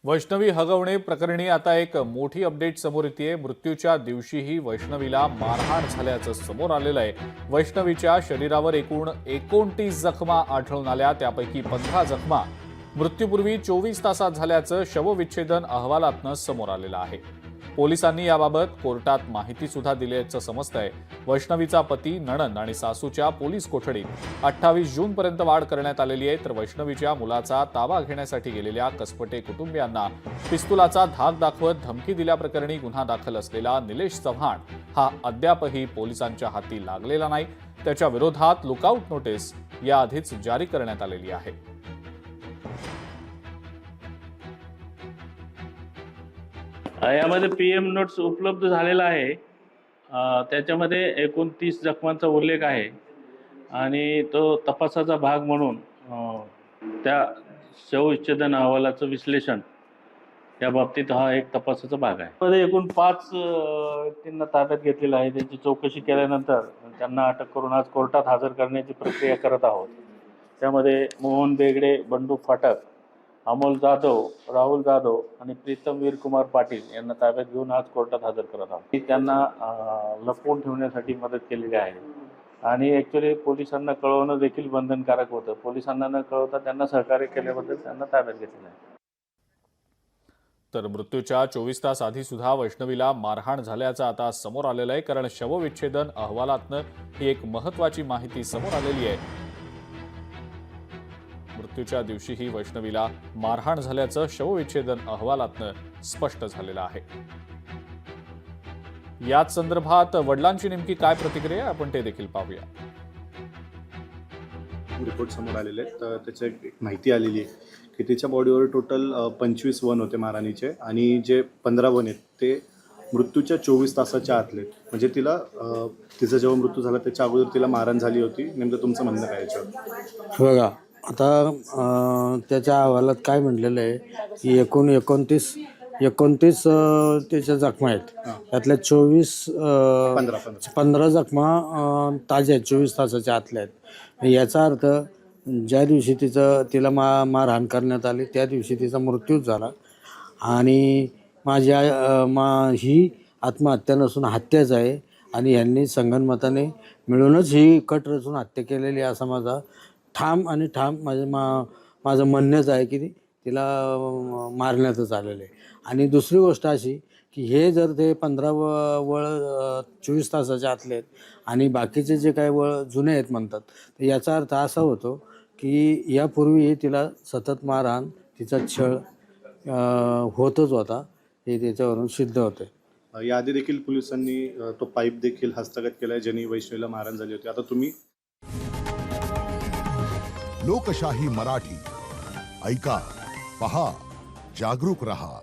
वैष्णवी हगवणे प्रकरणी आता एक मोठी अपडेट समोर येते। मृत्यूच्या दिवशीही वैष्णवीला मारहाण झाल्याचं समोर आलेलं आहे। वैष्णवीच्या शरीरावर एकूण 29 जखमा आढळून आल्या, त्यापैकी 15 जखमा मृत्यूपूर्वी 24 तासात झाल्याचं शवविच्छेदन अहवालातनं समोर आलेलं आहे। पोलिसांनी याबाबत कोर्टात माहिती सुद्धा दिल्याचं समजतंय। वैष्णवीचा पती, नणंद आणि सासूच्या पोलीस कोठडीत 28 जूनपर्यंत वाढ करण्यात आलेली आहे। तर वैष्णवीच्या मुलाचा ताबा घेण्यासाठी गेलेल्या कसपटे कुटुंबियांना पिस्तुलाचा धाक दाखवत धमकी दिल्याप्रकरणी गुन्हा दाखल असलेला निलेश चव्हाण हा अद्यापही पोलिसांच्या हाती लागलेला नाही। त्याच्या विरोधात लुकआउट नोटीस याआधीच जारी करण्यात आलेली आहे। यामध्ये पीएम नोट्स उपलब्ध झालेला आहे। त्याच्यामध्ये एकूण 30 जखमांचा उल्लेख आहे आणि तो तपासाचा भाग म्हणून त्या शवविच्छेदन अहवालाचं विश्लेषण या बाबतीत हा एक तपासाचा भाग आहे। मध्ये एकूण 5 व्यक्तींना ताब्यात घेतलेलं आहे। त्यांची चौकशी केल्यानंतर त्यांना अटक करून आज कोर्टात हजर करण्याची प्रक्रिया करत आहोत। त्यामध्ये मोहन बेगडे, बंडू फाटक, अमोल जाधव, राहुल जाधव आणि प्रीतम वीरकुमार पाटील यांना ताब्यात घेऊन आज कोर्टात हजर करत आहोत। त्यांना लपवून ठेवण्यासाठी मदत केलेली आहे आणि ॲक्च्युली पोलिसांना कळवणं देखील बंधनकारक होतं। पोलिसांना न कळवता त्यांना सहकार्य केल्याबद्दल त्यांना ताब्यात घेतलेलं आहे। तर मृत्यूच्या 24 तास आधी सुद्धा वैष्णवीला मारहाण झाल्याचं आता समोर आलेलं आहे, कारण शवविच्छेदन अहवालातनं ही एक महत्त्वाची माहिती समोर आलेली आहे। मृत्यूच्या दिवशीही वैष्णवीला मारहाण झाल्याचं शवविच्छेदन अहवालातनं स्पष्ट झालेलं आहे। याच संदर्भात वडिलांची नेमकी काय प्रतिक्रिया आपण ते देखील पाहूया। रिपोर्ट समोर आलेले आहेत, तर त्याची एक माहिती आलेली आहे की तिच्या बॉडीवर टोटल 25 वन होते मारहाणीचे आणि जे 15 वन आहेत ते मृत्यूच्या 24 तासाच्या आतले। म्हणजे तिला तिचा जेव्हा मृत्यू झाला त्याच्या अगोदर तिला मारहाण झाली होती। नेमकं तुमचं म्हणणं काय याच्यावर? बघा, आता त्याच्या अहवालात काय म्हटलेलं आहे की एकूण 29 त्याच्या जखमा आहेत। त्यातल्या 15 जखमा ताज्या आहेत, 24 तासाच्या आतल्या आहेत। याचा अर्थ ज्या दिवशी तिला मारहाण करण्यात आली त्या दिवशी तिचा मृत्यूच झाला आणि ही आत्महत्या नसून हत्याच आहे आणि यांनी संगनमताने मिळूनच ही कट रचून हत्या केलेली असा माझा ठाम माझं म्हणणंच आहे की तिला मारण्यातच आलेलं आहे। आणि दुसरी गोष्ट अशी की हे जर ते 15 वळ 24 तासाच्या आतले आहेत आणि बाकीचे जे काही वळ जुने आहेत म्हणतात, तर याचा अर्थ असा होतो की यापूर्वी तिला सतत मारहाण, तिचा छळ होतच होता, हे त्याच्यावरून सिद्ध होतं। याआधी देखील पोलिसांनी तो पाईप देखील हस्तगत केला आहे ज्यांनी वैष्णवीला मारहाण झाली होती। आता तुम्ही लोकशाही मराठी ऐका, पहा, जागरूक रहा।